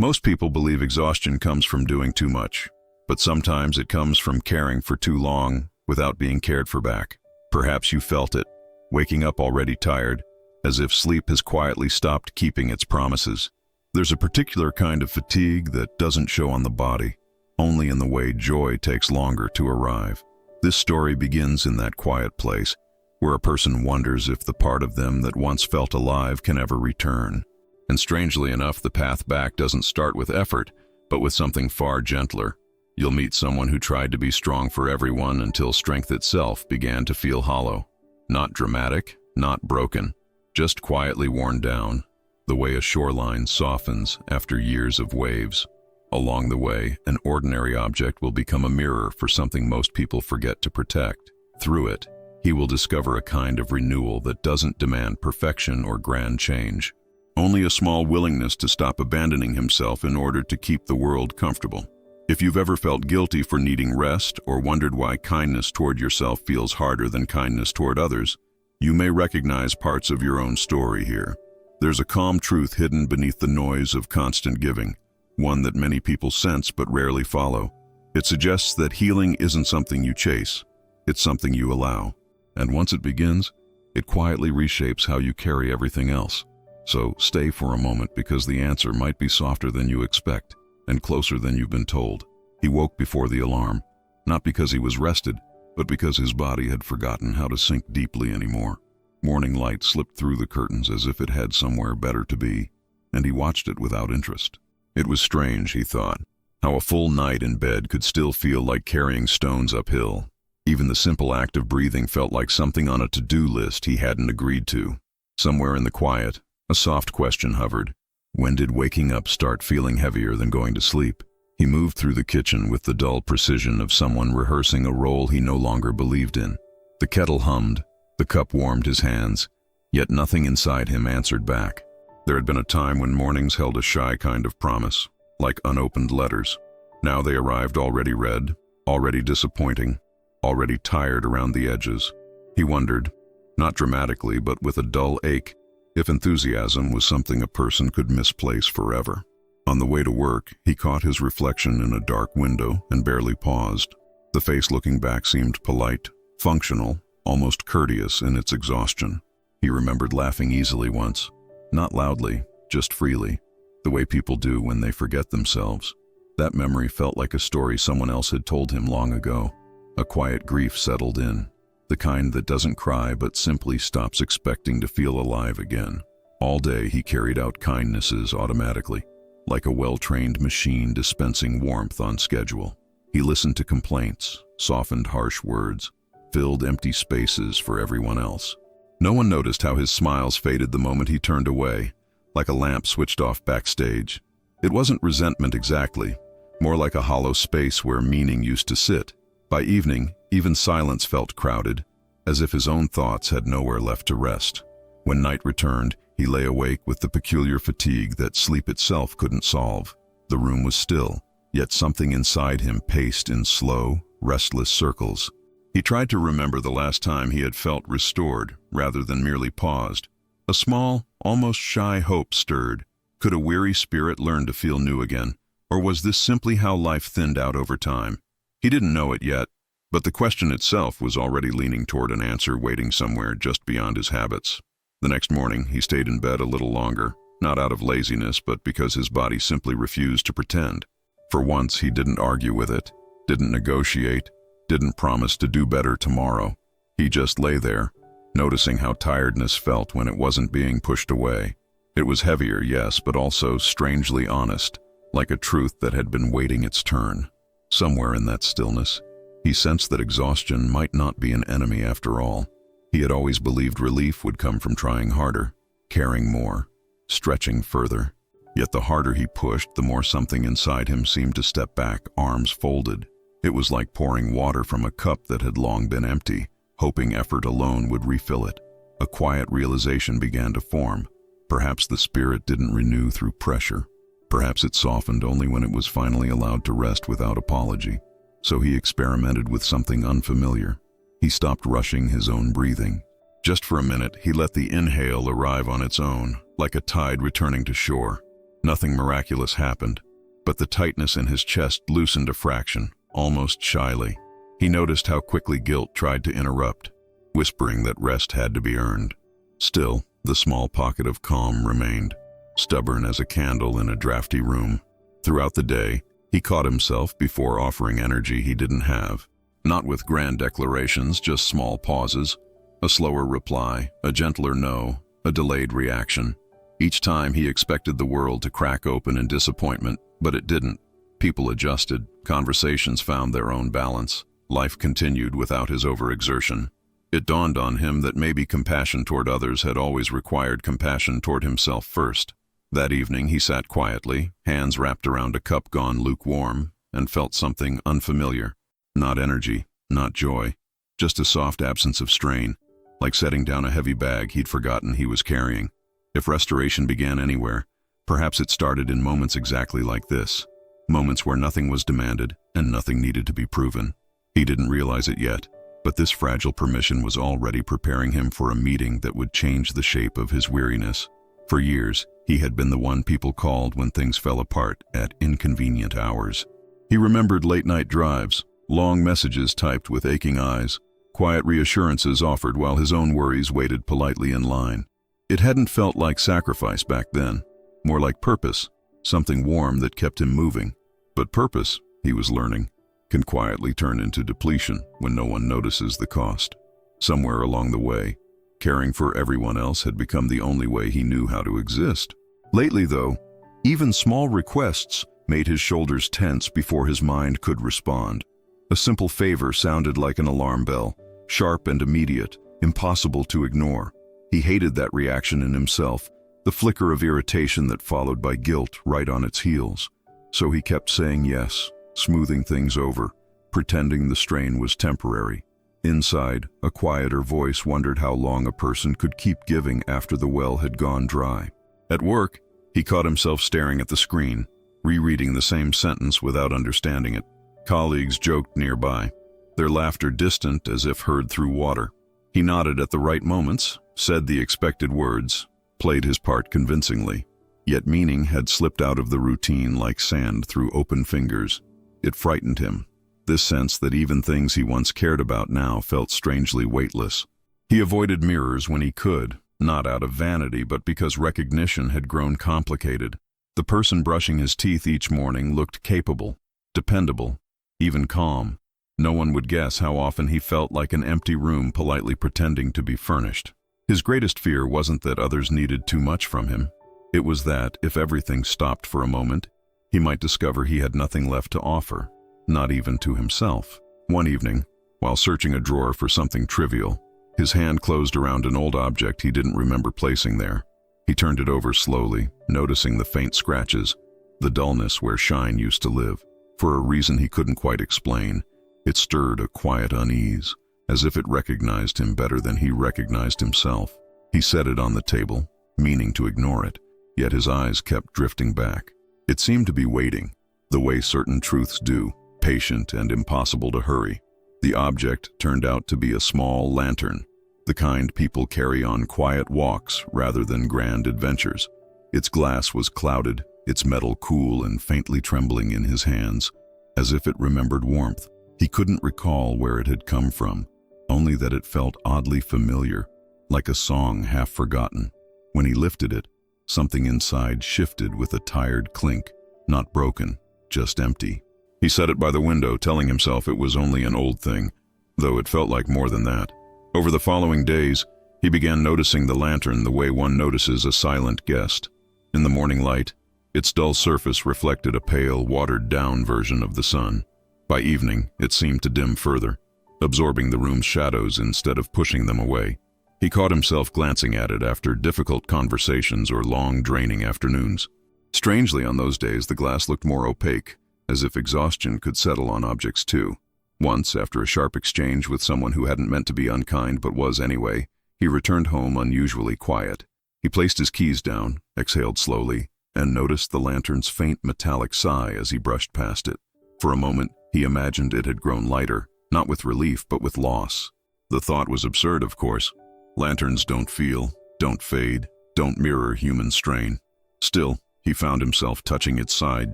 Most people believe exhaustion comes from doing too much, but sometimes it comes from caring for too long without being cared for back. Perhaps you felt it, waking up already tired, as if sleep has quietly stopped keeping its promises. There's a particular kind of fatigue that doesn't show on the body, only in the way joy takes longer to arrive. This story begins in that quiet place, where a person wonders if the part of them that once felt alive can ever return. And strangely enough, the path back doesn't start with effort, but with something far gentler. You'll meet someone who tried to be strong for everyone until strength itself began to feel hollow. Not dramatic, not broken, just quietly worn down, the way a shoreline softens after years of waves. Along the way, an ordinary object will become a mirror for something most people forget to protect. Through it, he will discover a kind of renewal that doesn't demand perfection or grand change. Only a small willingness to stop abandoning himself in order to keep the world comfortable. If you've ever felt guilty for needing rest or wondered why kindness toward yourself feels harder than kindness toward others, you may recognize parts of your own story here. There's a calm truth hidden beneath the noise of constant giving, one that many people sense but rarely follow. It suggests that healing isn't something you chase, it's something you allow. And once it begins, it quietly reshapes how you carry everything else. So stay for a moment, because the answer might be softer than you expect and closer than you've been told. He woke before the alarm, not because he was rested, but because his body had forgotten how to sink deeply anymore. Morning light slipped through the curtains as if it had somewhere better to be, and he watched it without interest. It was strange, he thought, how a full night in bed could still feel like carrying stones uphill. Even the simple act of breathing felt like something on a to-do list he hadn't agreed to. Somewhere in the quiet, a soft question hovered. When did waking up start feeling heavier than going to sleep? He moved through the kitchen with the dull precision of someone rehearsing a role he no longer believed in. The kettle hummed, the cup warmed his hands, yet nothing inside him answered back. There had been a time when mornings held a shy kind of promise, like unopened letters. Now they arrived already read, already disappointing, already tired around the edges. He wondered, not dramatically but with a dull ache, if enthusiasm was something a person could misplace forever. On the way to work, he caught his reflection in a dark window and barely paused. The face looking back seemed polite, functional, almost courteous in its exhaustion. He remembered laughing easily once, not loudly, just freely, the way people do when they forget themselves. That memory felt like a story someone else had told him long ago. A quiet grief settled in, the kind that doesn't cry but simply stops expecting to feel alive again. All day he carried out kindnesses automatically, like a well-trained machine dispensing warmth on schedule. He listened to complaints, softened harsh words, filled empty spaces for everyone else. No one noticed how his smiles faded the moment he turned away, like a lamp switched off backstage. It wasn't resentment exactly, more like a hollow space where meaning used to sit. By evening, even silence felt crowded, as if his own thoughts had nowhere left to rest. When night returned, he lay awake with the peculiar fatigue that sleep itself couldn't solve. The room was still, yet something inside him paced in slow, restless circles. He tried to remember the last time he had felt restored, rather than merely paused. A small, almost shy hope stirred. Could a weary spirit learn to feel new again? Or was this simply how life thinned out over time? He didn't know it yet, but the question itself was already leaning toward an answer waiting somewhere just beyond his habits. The next morning, he stayed in bed a little longer, not out of laziness, but because his body simply refused to pretend. For once, he didn't argue with it, didn't negotiate, didn't promise to do better tomorrow. He just lay there, noticing how tiredness felt when it wasn't being pushed away. It was heavier, yes, but also strangely honest, like a truth that had been waiting its turn. Somewhere in that stillness, he sensed that exhaustion might not be an enemy after all. He had always believed relief would come from trying harder, caring more, stretching further. Yet the harder he pushed, the more something inside him seemed to step back, arms folded. It was like pouring water from a cup that had long been empty, hoping effort alone would refill it. A quiet realization began to form. Perhaps the spirit didn't renew through pressure. Perhaps it softened only when it was finally allowed to rest without apology. So he experimented with something unfamiliar. He stopped rushing his own breathing. Just for a minute, he let the inhale arrive on its own, like a tide returning to shore. Nothing miraculous happened, but the tightness in his chest loosened a fraction, almost shyly. He noticed how quickly guilt tried to interrupt, whispering that rest had to be earned. Still, the small pocket of calm remained, stubborn as a candle in a drafty room. Throughout the day, he caught himself before offering energy he didn't have. Not with grand declarations, just small pauses. A slower reply, a gentler no, a delayed reaction. Each time he expected the world to crack open in disappointment, but it didn't. People adjusted, conversations found their own balance. Life continued without his overexertion. It dawned on him that maybe compassion toward others had always required compassion toward himself first. That evening he sat quietly, hands wrapped around a cup gone lukewarm, and felt something unfamiliar. Not energy, not joy, just a soft absence of strain, like setting down a heavy bag he'd forgotten he was carrying. If restoration began anywhere, perhaps it started in moments exactly like this. Moments where nothing was demanded and nothing needed to be proven. He didn't realize it yet, but this fragile permission was already preparing him for a meeting that would change the shape of his weariness. For years, he had been the one people called when things fell apart at inconvenient hours. He remembered late-night drives, long messages typed with aching eyes, quiet reassurances offered while his own worries waited politely in line. It hadn't felt like sacrifice back then, more like purpose, something warm that kept him moving. But purpose, he was learning, can quietly turn into depletion when no one notices the cost. Somewhere along the way, caring for everyone else had become the only way he knew how to exist. Lately, though, even small requests made his shoulders tense before his mind could respond. A simple favor sounded like an alarm bell, sharp and immediate, impossible to ignore. He hated that reaction in himself, the flicker of irritation that followed by guilt right on its heels. So he kept saying yes, smoothing things over, pretending the strain was temporary. Inside, a quieter voice wondered how long a person could keep giving after the well had gone dry. At work, he caught himself staring at the screen, rereading the same sentence without understanding it. Colleagues joked nearby, their laughter distant as if heard through water. He nodded at the right moments, said the expected words, played his part convincingly, yet meaning had slipped out of the routine like sand through open fingers. It frightened him, this sense that even things he once cared about now felt strangely weightless. He avoided mirrors when he could, not out of vanity but because recognition had grown complicated. The person brushing his teeth each morning looked capable, dependable, even calm. No one would guess how often he felt like an empty room politely pretending to be furnished. His greatest fear wasn't that others needed too much from him. It was that, if everything stopped for a moment, he might discover he had nothing left to offer, not even to himself. One evening, while searching a drawer for something trivial, his hand closed around an old object he didn't remember placing there. He turned it over slowly, noticing the faint scratches, the dullness where shine used to live. For a reason he couldn't quite explain, it stirred a quiet unease, as if it recognized him better than he recognized himself. He set it on the table, meaning to ignore it, yet his eyes kept drifting back. It seemed to be waiting, the way certain truths do, patient and impossible to hurry. The object turned out to be a small lantern, the kind people carry on quiet walks rather than grand adventures. Its glass was clouded, its metal cool and faintly trembling in his hands, as if it remembered warmth. He couldn't recall where it had come from, only that it felt oddly familiar, like a song half forgotten. When he lifted it, something inside shifted with a tired clink, not broken, just empty. He set it by the window, telling himself it was only an old thing, though it felt like more than that. Over the following days, he began noticing the lantern the way one notices a silent guest. In the morning light, its dull surface reflected a pale, watered-down version of the sun. By evening, it seemed to dim further, absorbing the room's shadows instead of pushing them away. He caught himself glancing at it after difficult conversations or long, draining afternoons. Strangely, on those days, the glass looked more opaque, as if exhaustion could settle on objects too. Once, after a sharp exchange with someone who hadn't meant to be unkind but was anyway, he returned home unusually quiet. He placed his keys down, exhaled slowly, and noticed the lantern's faint metallic sigh as he brushed past it. For a moment, he imagined it had grown lighter, not with relief but with loss. The thought was absurd, of course. Lanterns don't feel, don't fade, don't mirror human strain. Still, He found himself touching its side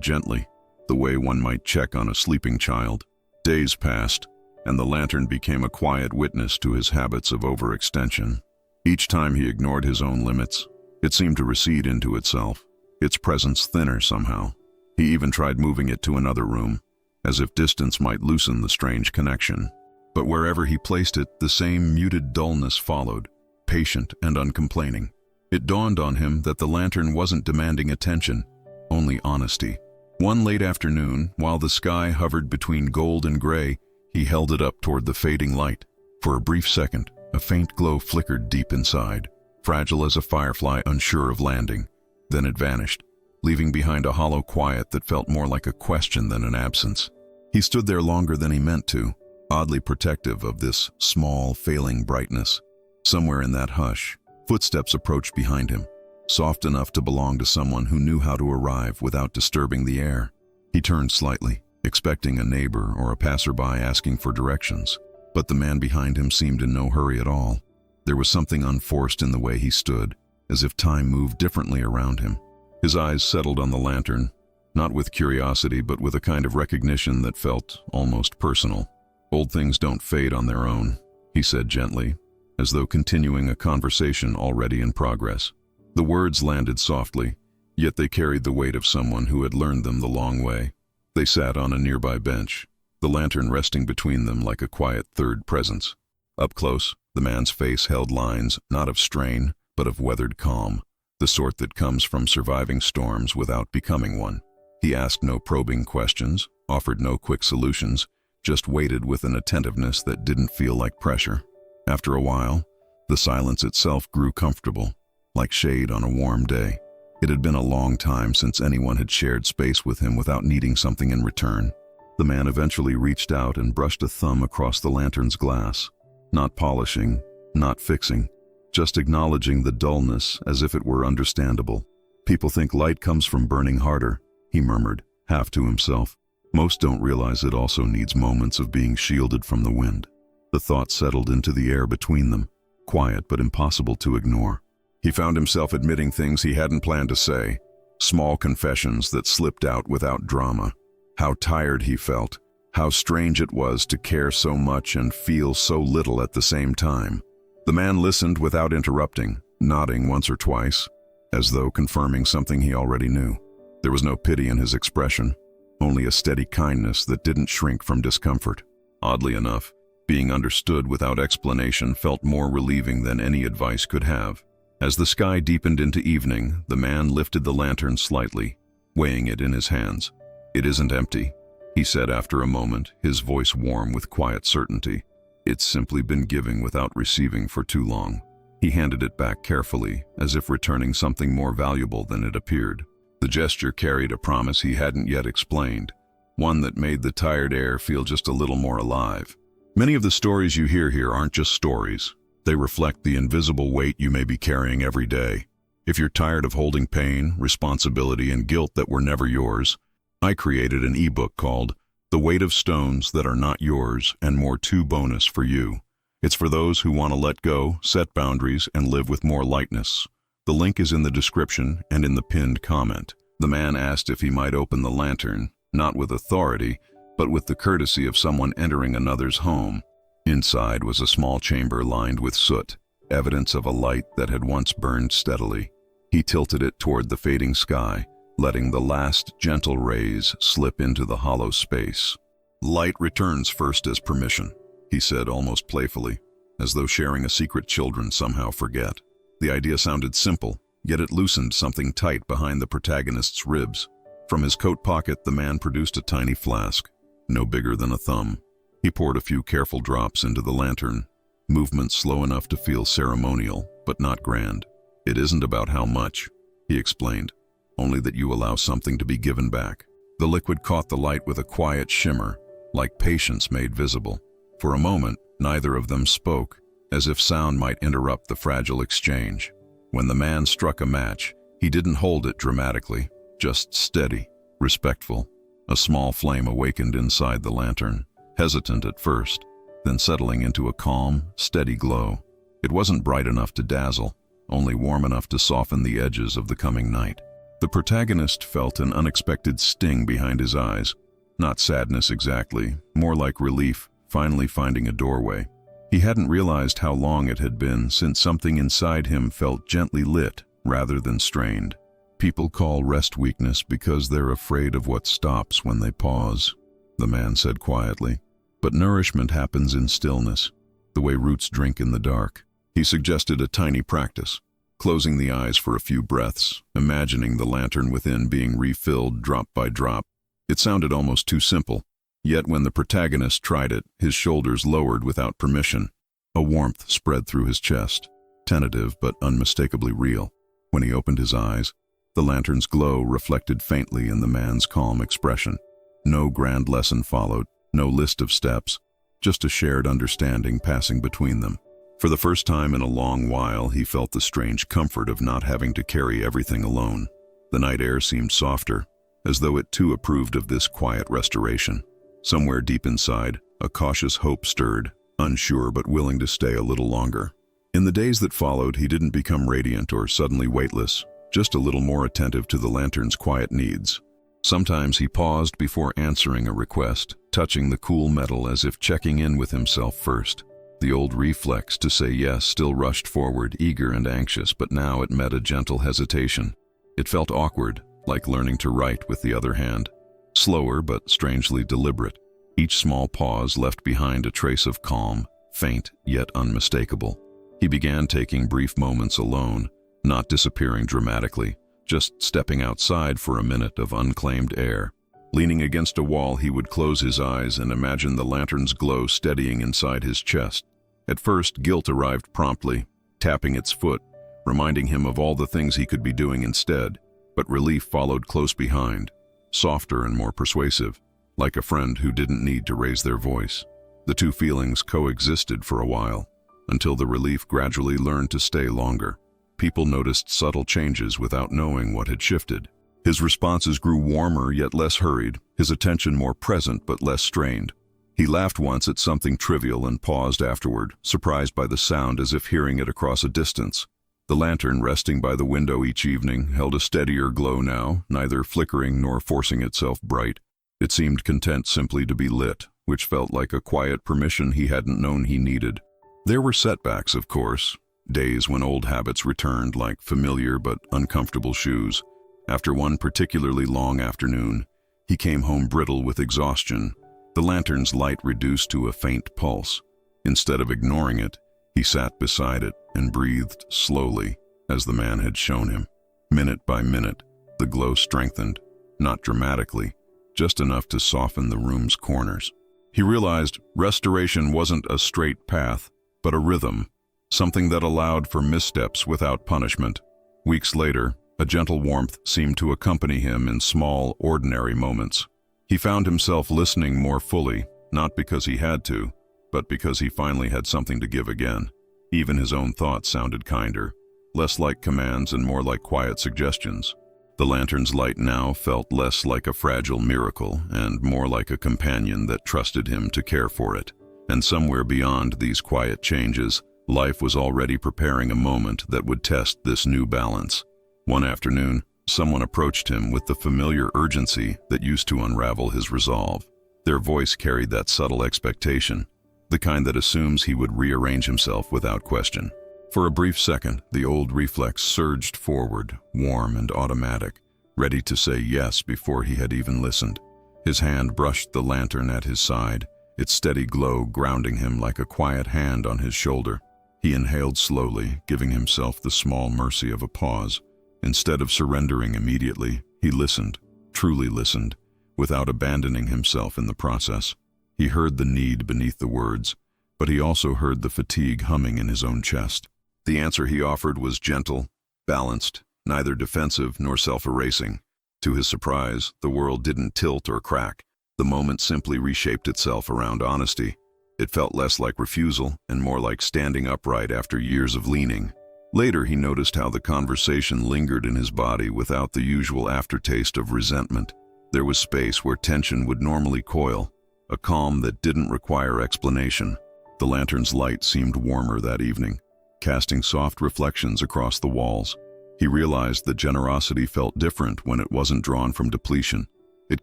gently, the way one might check on a sleeping child. Days passed, and the lantern became a quiet witness to his habits of overextension. Each time he ignored his own limits, it seemed to recede into itself, its presence thinner somehow. He even tried moving it to another room, as if distance might loosen the strange connection. But wherever he placed it, the same muted dullness followed, patient and uncomplaining. It dawned on him that the lantern wasn't demanding attention, only honesty. One late afternoon, while the sky hovered between gold and gray, he held it up toward the fading light. For a brief second, a faint glow flickered deep inside, fragile as a firefly unsure of landing. Then it vanished, leaving behind a hollow quiet that felt more like a question than an absence. He stood there longer than he meant to, oddly protective of this small, failing brightness. Somewhere in that hush, footsteps approached behind him, soft enough to belong to someone who knew how to arrive without disturbing the air. He turned slightly, expecting a neighbor or a passerby asking for directions, but the man behind him seemed in no hurry at all. There was something unforced in the way he stood, as if time moved differently around him. His eyes settled on the lantern, not with curiosity but with a kind of recognition that felt almost personal. "Old things don't fade on their own," he said gently, as though continuing a conversation already in progress. The words landed softly, yet they carried the weight of someone who had learned them the long way. They sat on a nearby bench, the lantern resting between them like a quiet third presence. Up close, the man's face held lines not of strain, but of weathered calm, the sort that comes from surviving storms without becoming one. He asked no probing questions, offered no quick solutions, just waited with an attentiveness that didn't feel like pressure. After a while, the silence itself grew comfortable, like shade on a warm day. It had been a long time since anyone had shared space with him without needing something in return. The man eventually reached out and brushed a thumb across the lantern's glass, not polishing, not fixing, just acknowledging the dullness as if it were understandable. "People think light comes from burning harder," he murmured, half to himself. "Most don't realize it also needs moments of being shielded from the wind." The thought settled into the air between them, quiet but impossible to ignore. He found himself admitting things he hadn't planned to say, small confessions that slipped out without drama. How tired he felt, how strange it was to care so much and feel so little at the same time. The man listened without interrupting, nodding once or twice, as though confirming something he already knew. There was no pity in his expression, only a steady kindness that didn't shrink from discomfort. Oddly enough, being understood without explanation felt more relieving than any advice could have. As the sky deepened into evening, the man lifted the lantern slightly, weighing it in his hands. "It isn't empty," he said after a moment, his voice warm with quiet certainty. "It's simply been giving without receiving for too long." He handed it back carefully, as if returning something more valuable than it appeared. The gesture carried a promise he hadn't yet explained, one that made the tired air feel just a little more alive. Many of the stories you hear here aren't just stories. They reflect the invisible weight you may be carrying every day. If you're tired of holding pain, responsibility, and guilt that were never yours, I created an ebook called The Weight of Stones That Are Not Yours and More Too bonus for you. It's for those who want to let go, set boundaries, and live with more lightness. The link is in the description and in the pinned comment. The man asked if he might open the lantern, not with authority, but with the courtesy of someone entering another's home. Inside was a small chamber lined with soot, evidence of a light that had once burned steadily. He tilted it toward the fading sky, letting the last gentle rays slip into the hollow space. "Light returns first as permission," he said almost playfully, as though sharing a secret children somehow forget. The idea sounded simple, yet it loosened something tight behind the protagonist's ribs. From his coat pocket, the man produced a tiny flask, no bigger than a thumb. He poured a few careful drops into the lantern, movement slow enough to feel ceremonial, but not grand. "It isn't about how much," he explained, "only that you allow something to be given back." The liquid caught the light with a quiet shimmer, like patience made visible. For a moment, neither of them spoke, as if sound might interrupt the fragile exchange. When the man struck a match, he didn't hold it dramatically, just steady, respectful. A small flame awakened inside the lantern, hesitant at first, then settling into a calm, steady glow. It wasn't bright enough to dazzle, only warm enough to soften the edges of the coming night. The protagonist felt an unexpected sting behind his eyes. Not sadness exactly, more like relief, finally finding a doorway. He hadn't realized how long it had been since something inside him felt gently lit rather than strained. People call rest weakness because they're afraid of what stops when they pause, the man said quietly. But nourishment happens in stillness, the way roots drink in the dark. He suggested a tiny practice, closing the eyes for a few breaths, imagining the lantern within being refilled drop by drop. It sounded almost too simple, yet when the protagonist tried it, his shoulders lowered without permission. A warmth spread through his chest, tentative but unmistakably real. When he opened his eyes, the lantern's glow reflected faintly in the man's calm expression. No grand lesson followed, no list of steps, just a shared understanding passing between them. For the first time in a long while, he felt the strange comfort of not having to carry everything alone. The night air seemed softer, as though it too approved of this quiet restoration. Somewhere deep inside, a cautious hope stirred, unsure but willing to stay a little longer. In the days that followed, he didn't become radiant or suddenly weightless, just a little more attentive to the lantern's quiet needs. Sometimes he paused before answering a request, touching the cool metal as if checking in with himself first. The old reflex to say yes still rushed forward, eager and anxious, but now it met a gentle hesitation. It felt awkward, like learning to write with the other hand. Slower but strangely deliberate. Each small pause left behind a trace of calm, faint yet unmistakable. He began taking brief moments alone, not disappearing dramatically, just stepping outside for a minute of unclaimed air. Leaning against a wall, he would close his eyes and imagine the lantern's glow steadying inside his chest. At first, guilt arrived promptly, tapping its foot, reminding him of all the things he could be doing instead. But relief followed close behind, softer and more persuasive, like a friend who didn't need to raise their voice. The two feelings coexisted for a while, until the relief gradually learned to stay longer. People noticed subtle changes without knowing what had shifted. His responses grew warmer yet less hurried, his attention more present but less strained. He laughed once at something trivial and paused afterward, surprised by the sound as if hearing it across a distance. The lantern resting by the window each evening held a steadier glow now, neither flickering nor forcing itself bright. It seemed content simply to be lit, which felt like a quiet permission he hadn't known he needed. There were setbacks, of course, days when old habits returned like familiar but uncomfortable shoes. After one particularly long afternoon, he came home brittle with exhaustion, the lantern's light reduced to a faint pulse. Instead of ignoring it, he sat beside it and breathed slowly, as the man had shown him. Minute by minute, the glow strengthened, not dramatically, just enough to soften the room's corners. He realized restoration wasn't a straight path, but a rhythm, something that allowed for missteps without punishment. Weeks later, a gentle warmth seemed to accompany him in small, ordinary moments. He found himself listening more fully, not because he had to, but because he finally had something to give again. Even his own thoughts sounded kinder, less like commands and more like quiet suggestions. The lantern's light now felt less like a fragile miracle and more like a companion that trusted him to care for it. And somewhere beyond these quiet changes, life was already preparing a moment that would test this new balance. One afternoon, someone approached him with the familiar urgency that used to unravel his resolve. Their voice carried that subtle expectation, the kind that assumes he would rearrange himself without question. For a brief second, the old reflex surged forward, warm and automatic, ready to say yes before he had even listened. His hand brushed the lantern at his side, its steady glow grounding him like a quiet hand on his shoulder. He inhaled slowly, giving himself the small mercy of a pause. Instead of surrendering immediately, he listened, truly listened, without abandoning himself in the process. He heard the need beneath the words, but he also heard the fatigue humming in his own chest. The answer he offered was gentle, balanced, neither defensive nor self-erasing. To his surprise, the world didn't tilt or crack. The moment simply reshaped itself around honesty. It felt less like refusal and more like standing upright after years of leaning. Later, he noticed how the conversation lingered in his body without the usual aftertaste of resentment. There was space where tension would normally coil, a calm that didn't require explanation. The lantern's light seemed warmer that evening, casting soft reflections across the walls. He realized that generosity felt different when it wasn't drawn from depletion. It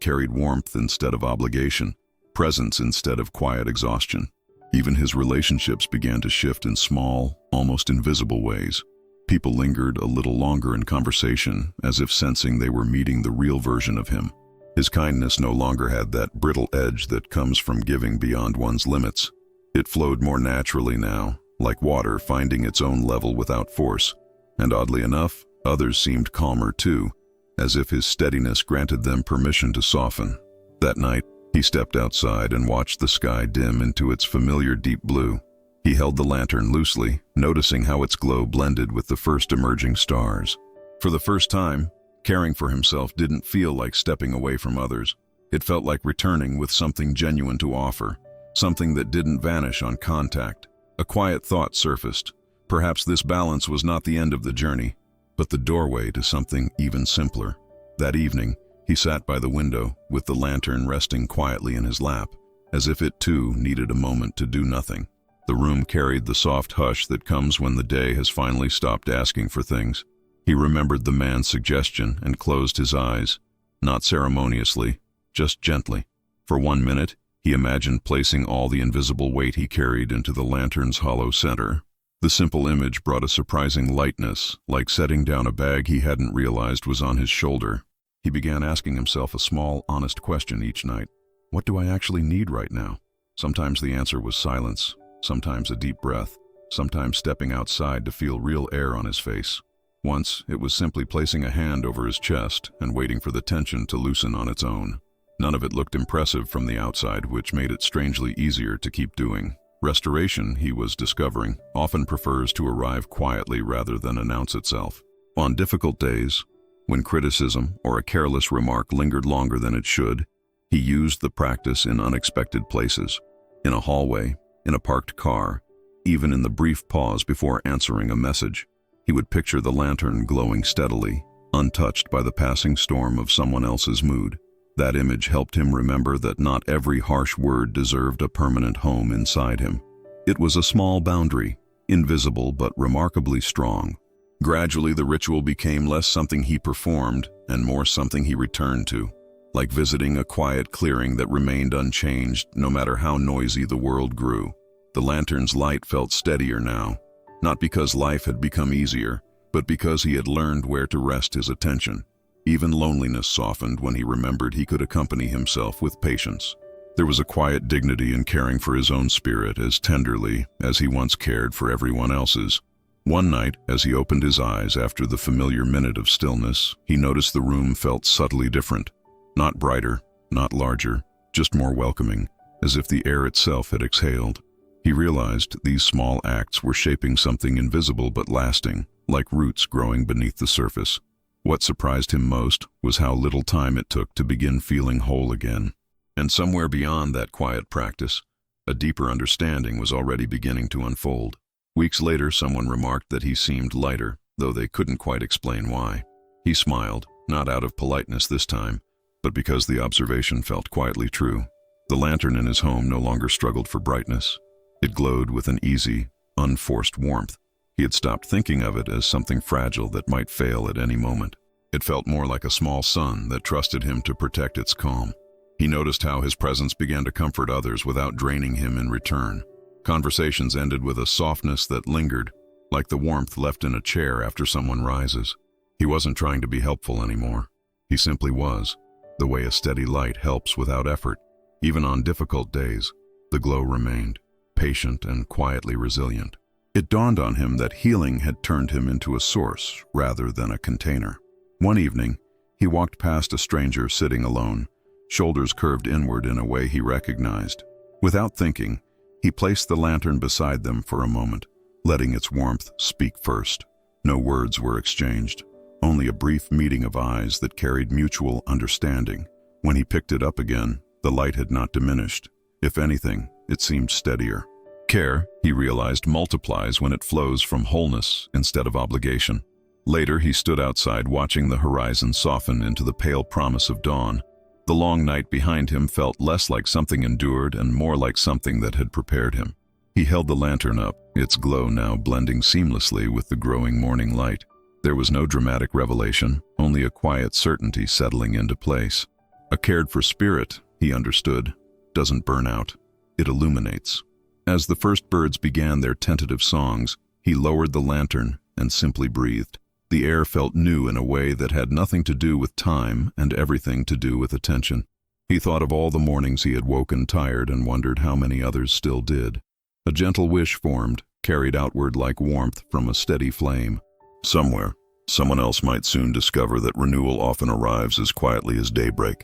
carried warmth instead of obligation, presence instead of quiet exhaustion. Even his relationships began to shift in small, almost invisible ways. People lingered a little longer in conversation, as if sensing they were meeting the real version of him. His kindness no longer had that brittle edge that comes from giving beyond one's limits. It flowed more naturally now, like water finding its own level without force. And oddly enough, others seemed calmer too, as if his steadiness granted them permission to soften. That night, he stepped outside and watched the sky dim into its familiar deep blue. He held the lantern loosely, noticing how its glow blended with the first emerging stars. For the first time, caring for himself didn't feel like stepping away from others. It felt like returning with something genuine to offer, something that didn't vanish on contact. A quiet thought surfaced. Perhaps this balance was not the end of the journey, but the doorway to something even simpler. That evening, he sat by the window, with the lantern resting quietly in his lap, as if it too needed a moment to do nothing. The room carried the soft hush that comes when the day has finally stopped asking for things. He remembered the man's suggestion and closed his eyes, not ceremoniously, just gently. For 1 minute, he imagined placing all the invisible weight he carried into the lantern's hollow center. The simple image brought a surprising lightness, like setting down a bag he hadn't realized was on his shoulder. He began asking himself a small, honest question each night. What do I actually need right now? Sometimes the answer was silence, sometimes a deep breath, sometimes stepping outside to feel real air on his face. Once, it was simply placing a hand over his chest and waiting for the tension to loosen on its own. None of it looked impressive from the outside, which made it strangely easier to keep doing. Restoration, he was discovering, often prefers to arrive quietly rather than announce itself. On difficult days, when criticism or a careless remark lingered longer than it should, he used the practice in unexpected places. In a hallway, in a parked car, even in the brief pause before answering a message. He would picture the lantern glowing steadily, untouched by the passing storm of someone else's mood. That image helped him remember that not every harsh word deserved a permanent home inside him. It was a small boundary, invisible but remarkably strong. Gradually, the ritual became less something he performed and more something he returned to, like visiting a quiet clearing that remained unchanged no matter how noisy the world grew. The lantern's light felt steadier now, not because life had become easier, but because he had learned where to rest his attention. Even loneliness softened when he remembered he could accompany himself with patience. There was a quiet dignity in caring for his own spirit as tenderly as he once cared for everyone else's. One night, as he opened his eyes after the familiar minute of stillness, he noticed the room felt subtly different. Not brighter, not larger, just more welcoming, as if the air itself had exhaled. He realized these small acts were shaping something invisible but lasting, like roots growing beneath the surface. What surprised him most was how little time it took to begin feeling whole again. And somewhere beyond that quiet practice, a deeper understanding was already beginning to unfold. Weeks later, someone remarked that he seemed lighter, though they couldn't quite explain why. He smiled, not out of politeness this time, but because the observation felt quietly true. The lantern in his home no longer struggled for brightness. It glowed with an easy, unforced warmth. He had stopped thinking of it as something fragile that might fail at any moment. It felt more like a small sun that trusted him to protect its calm. He noticed how his presence began to comfort others without draining him in return. Conversations ended with a softness that lingered, like the warmth left in a chair after someone rises. He wasn't trying to be helpful anymore. He simply was, the way a steady light helps without effort. Even on difficult days, the glow remained, patient and quietly resilient. It dawned on him that healing had turned him into a source rather than a container. One evening, he walked past a stranger sitting alone, shoulders curved inward in a way he recognized. Without thinking, he placed the lantern beside them for a moment, letting its warmth speak first. No words were exchanged, only a brief meeting of eyes that carried mutual understanding. When he picked it up again, the light had not diminished. If anything, it seemed steadier. Care, he realized, multiplies when it flows from wholeness instead of obligation. Later, he stood outside watching the horizon soften into the pale promise of dawn. The long night behind him felt less like something endured and more like something that had prepared him. He held the lantern up, its glow now blending seamlessly with the growing morning light. There was no dramatic revelation, only a quiet certainty settling into place. A cared-for spirit, he understood, doesn't burn out. It illuminates. As the first birds began their tentative songs, he lowered the lantern and simply breathed. The air felt new in a way that had nothing to do with time and everything to do with attention. He thought of all the mornings he had woken tired and wondered how many others still did. A gentle wish formed, carried outward like warmth from a steady flame. Somewhere, someone else might soon discover that renewal often arrives as quietly as daybreak.